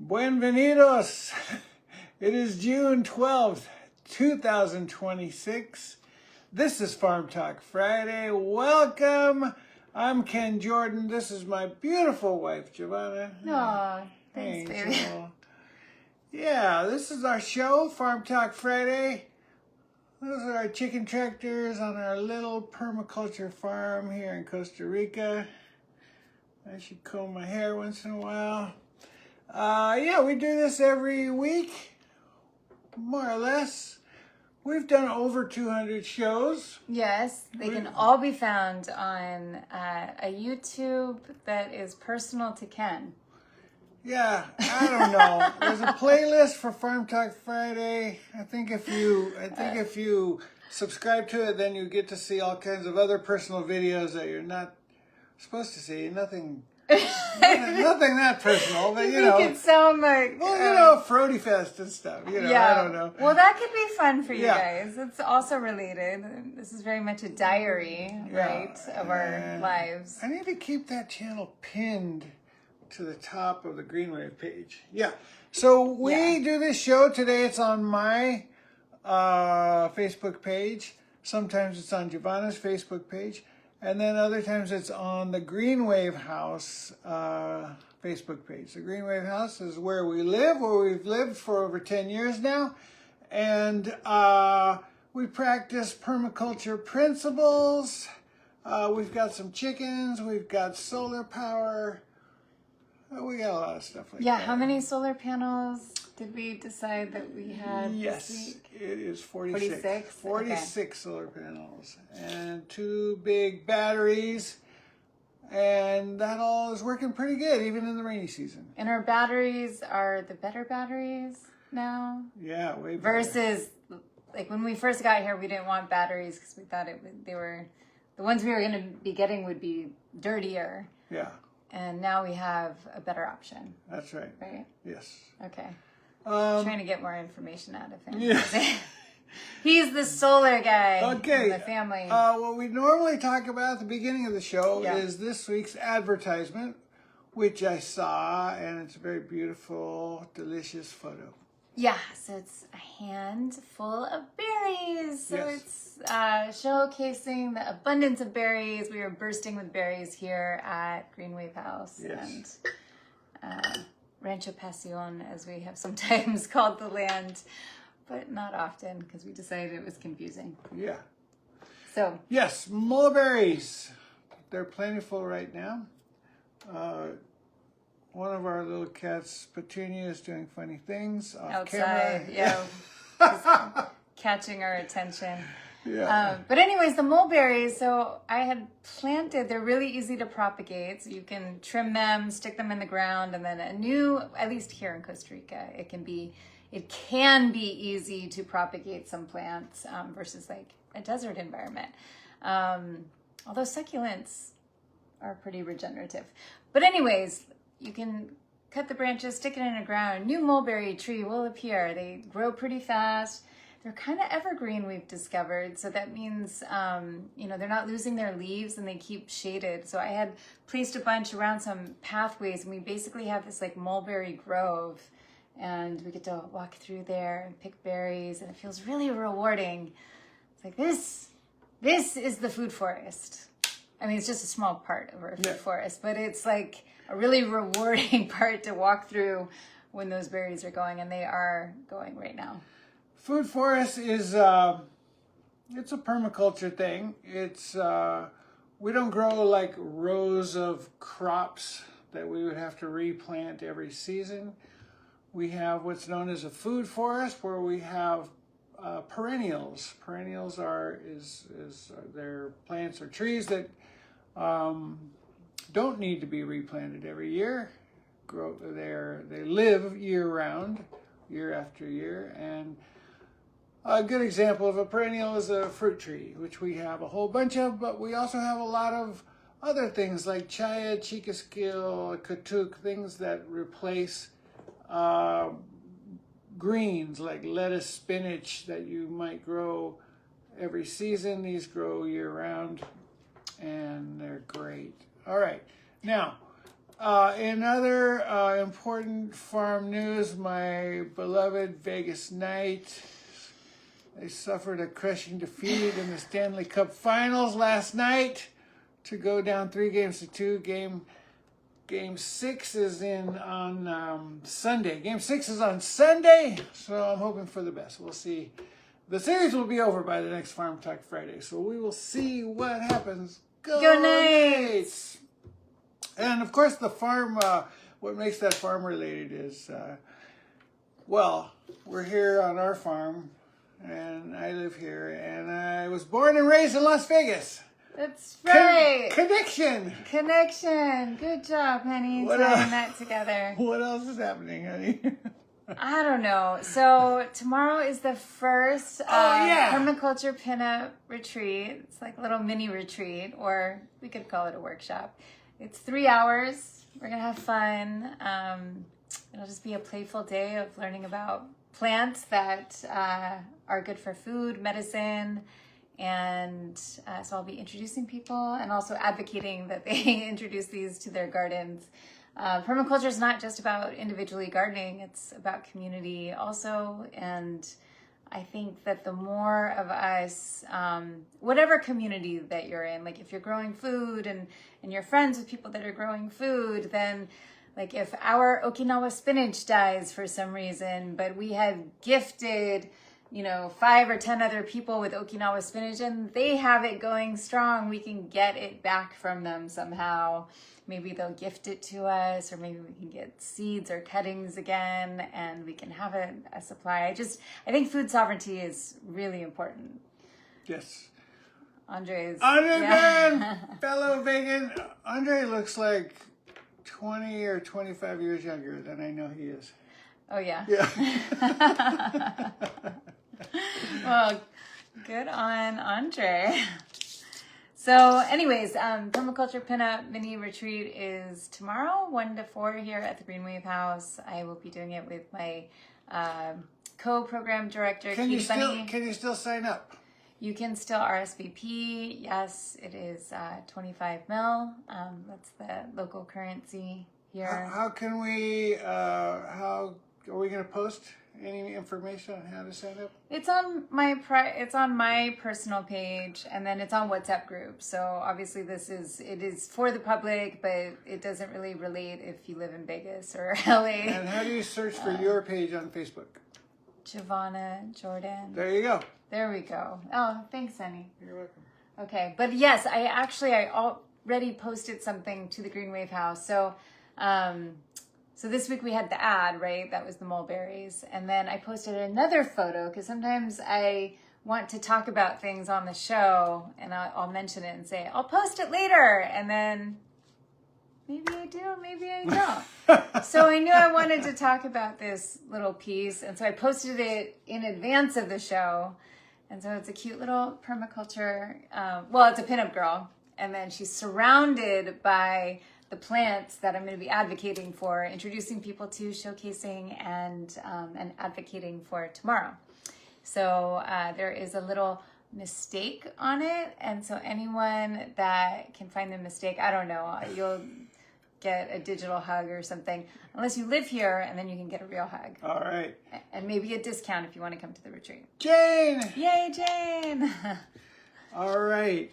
Buenvenidos. It is June 12th, 2026. This is Farm Talk Friday. Welcome. I'm Ken Jordan. This is my beautiful wife, Giovanna. Aw, thanks, baby. Yeah, this is our show, Farm Talk Friday. Those are our chicken tractors on our little permaculture farm here in Costa Rica. I should comb my hair once in a while. Yeah, we do this every week, more or less. We've done over 200 shows. Yes, they can all be found on a YouTube that is personal to Ken. Yeah, I don't know. There's a playlist for Farm Talk Friday. I think if you subscribe to it, then you get to see all kinds of other personal videos that you're not supposed to see. Nothing that personal, but you know. Make it sound like Frody Fest and stuff. Yeah. I don't know. Well, that could be fun for you guys. It's also related. This is very much a diary, right, of our lives. I need to keep that channel pinned to the top of the Greenwave page. Yeah. So we do this show today. It's on my Facebook page. Sometimes it's on Giovanna's Facebook page. And then other times it's on the Greenwave House Facebook page. The Greenwave House is where we live, where we've lived for over 10 years now. And we practice permaculture principles. We've got some chickens. We've got solar power. We got a lot of stuff like that. Yeah, how many solar panels did we decide that we had Yes, this week? it is 46. 46? 46 solar panels and 2 big batteries. And that all is working pretty good, even in the rainy season. And our batteries are the better batteries now? Yeah, way better. Versus, like, when we first got here, we didn't want batteries because we thought the ones we were going to be getting would be dirtier. Yeah. And now we have a better option. That's right. Right? Yes. Okay. Trying to get more information out of him. Yeah. He's the solar guy Okay. in the family. What we normally talk about at the beginning of the show is this week's advertisement, which I saw, and it's a very beautiful, delicious photo. Yeah, so it's a handful of berries. So Yes. it's showcasing the abundance of berries. We are bursting with berries here at Greenwave House. Yes. And Rancho Pasión, as we have sometimes called the land, but not often because we decided it was confusing. Yeah. So Yes, mulberries. They're plentiful right now. One of our little cats, Petunia, is doing funny things off outside, camera. just catching our attention. Yeah. But anyways, the mulberries, so I had planted, they're really easy to propagate. So you can trim them, stick them in the ground, and then at least here in Costa Rica, it can be easy to propagate some plants versus like a desert environment. Although succulents are pretty regenerative. But anyways, you can cut the branches, stick it in the ground. A new mulberry tree will appear. They grow pretty fast. They're kind of evergreen, we've discovered. So that means, they're not losing their leaves and they keep shaded. So I had placed a bunch around some pathways and we basically have this like mulberry grove and we get to walk through there and pick berries and it feels really rewarding. It's like this is the food forest. I mean, it's just a small part of our food forest, but it's like a really rewarding part to walk through when those berries are going, and they are going right now. Food forest is it's a permaculture thing. It's we don't grow like rows of crops that we would have to replant every season. We have what's known as a food forest, where we have perennials. Perennials they're plants or trees that don't need to be replanted every year. They live year round, year after year, and a good example of a perennial is a fruit tree, which we have a whole bunch of, but we also have a lot of other things like chaya, chiquisquil, katuk, things that replace greens like lettuce, spinach that you might grow every season. These grow year round and they're great. All right. Now, In other important farm news, my beloved Vegas Knights, they suffered a crushing defeat in the Stanley Cup Finals last night to go down 3-2. Game 6 is on Sunday. Game 6 is on Sunday, so I'm hoping for the best. We'll see. The series will be over by the next Farm Talk Friday, so we will see what happens. Go Knights! And of course, the farm, what makes that farm related is, well, we're here on our farm, and I live here, and I was born and raised in Las Vegas. That's right. Connection. Good job, honey. Tying that together. What else is happening, honey? I don't know. So tomorrow is the first Permaculture Pinup retreat. It's like a little mini retreat, or we could call it a workshop. It's 3 hours. We're going to have fun. It'll just be a playful day of learning about plants that are good for food, medicine, and so I'll be introducing people and also advocating that they introduce these to their gardens. Permaculture is not just about individually gardening, it's about community also. And I think that the more of us, whatever community that you're in, like if you're growing food and you're friends with people that are growing food, then like if our Okinawa spinach dies for some reason, but we had gifted 5 or 10 other people with Okinawa spinach and they have it going strong, we can get it back from them somehow. Maybe they'll gift it to us, or maybe we can get seeds or cuttings again and we can have a supply. I think food sovereignty is really important. Yes. Andre man, fellow vegan. Andre looks like 20 or 25 years younger than I know he is. Oh, yeah? Yeah. Well, good on Andre. So anyways, Permaculture Pinup mini retreat is tomorrow, 1 to 4 here at the Greenwave House. I will be doing it with my co-program director, Can you Keith still sign up? You can still RSVP. Yes, it is 25 mil. That's the local currency here. How can we, how are we going to post any information on how to sign up? It's on my personal page, and then it's on WhatsApp group. So obviously it is for the public, but it doesn't really relate if you live in Vegas or LA. And how do you search for your page on Facebook? Giovanna Jordan. There you go. There we go. Oh, thanks, honey. You're welcome. Okay, but yes, I already posted something to the Greenwave House. So this week we had the ad, right? That was the mulberries. And then I posted another photo because sometimes I want to talk about things on the show and I'll mention it and say, I'll post it later. And then maybe I do, maybe I don't. So I knew I wanted to talk about this little piece. And so I posted it in advance of the show. And so it's a cute little permaculture, it's a pinup girl. And then she's surrounded by the plants that I'm going to be advocating for, introducing people to, showcasing, and advocating for tomorrow. So there is a little mistake on it. And so anyone that can find the mistake, I don't know, you'll get a digital hug or something, unless you live here, and then you can get a real hug. All right. And maybe a discount if you want to come to the retreat. Jane! Yay, Jane! All right.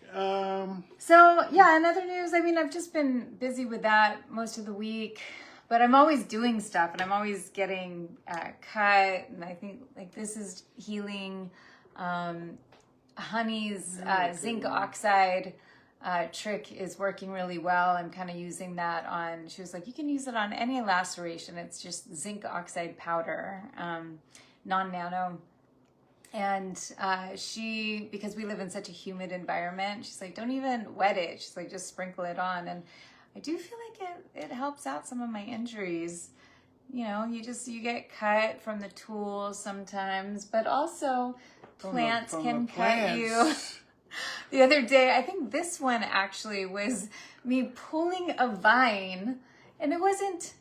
So, yeah, in other news, I mean, I've just been busy with that most of the week, but I'm always doing stuff, and I'm always getting cut, and I think, like, this is healing. Honey's zinc oxide trick is working really well. I'm kind of using that on, she was like, you can use it on any laceration. It's just zinc oxide powder, non-nano. And because we live in such a humid environment, she's like, don't even wet it. She's like, just sprinkle it on. And I do feel like it helps out some of my injuries. You know, you get cut from the tools sometimes, but also plants can cut you. The other day, I think this one actually was me pulling a vine, and it wasn't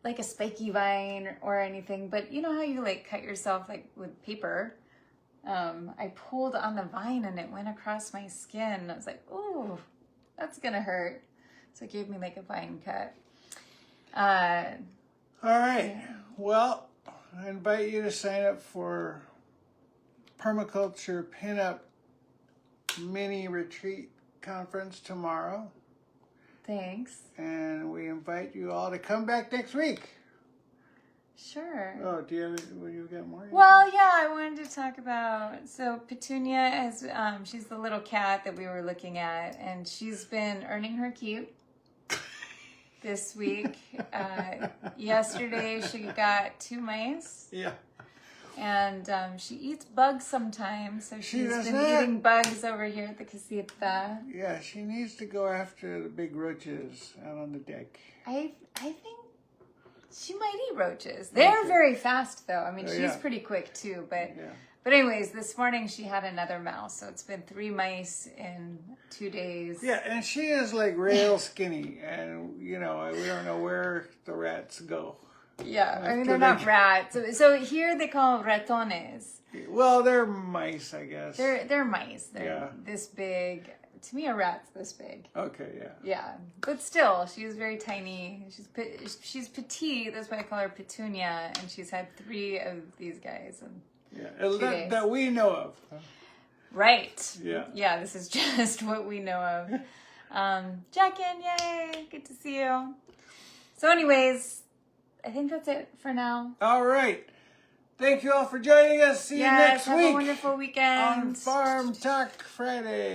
like a spiky vine or anything, but you know how you like cut yourself like with paper? I pulled on the vine and it went across my skin. I was like, ooh, that's gonna hurt. So it gave me like a vine cut. All right. Well, I invite you to sign up for Permaculture Pinup mini retreat conference tomorrow. Thanks. And we invite you all to come back next week. Sure. Oh, will you get more? Well, yeah, I wanted to talk about, so Petunia has, she's the little cat that we were looking at, and she's been earning her keep this week. Yesterday she got 2 mice. Yeah. And she eats bugs sometimes, so she's been eating bugs over here at the casita. Yeah, she needs to go after the big roaches out on the deck. I think she might eat roaches. They're very fast, though. I mean, she's pretty quick, too. But anyways, this morning she had another mouse, so it's been 3 mice in 2 days. Yeah, and she is like real skinny, and, you know, we don't know where the rats go. Yeah, I mean, they're not rats. So here they call them ratones. Well, they're mice, I guess. They're mice. They're this big. To me, a rat's this big. Okay, yeah. Yeah, but still, she's very tiny. She's petite. That's why I call her Petunia. And she's had 3 of these guys. And that we know of. Right. Yeah. Yeah, this is just what we know of. Jack-in, yay! Good to see you. So anyways, I think that's it for now. All right. Thank you all for joining us. See you next week. Have a wonderful weekend. On Farm Talk Friday.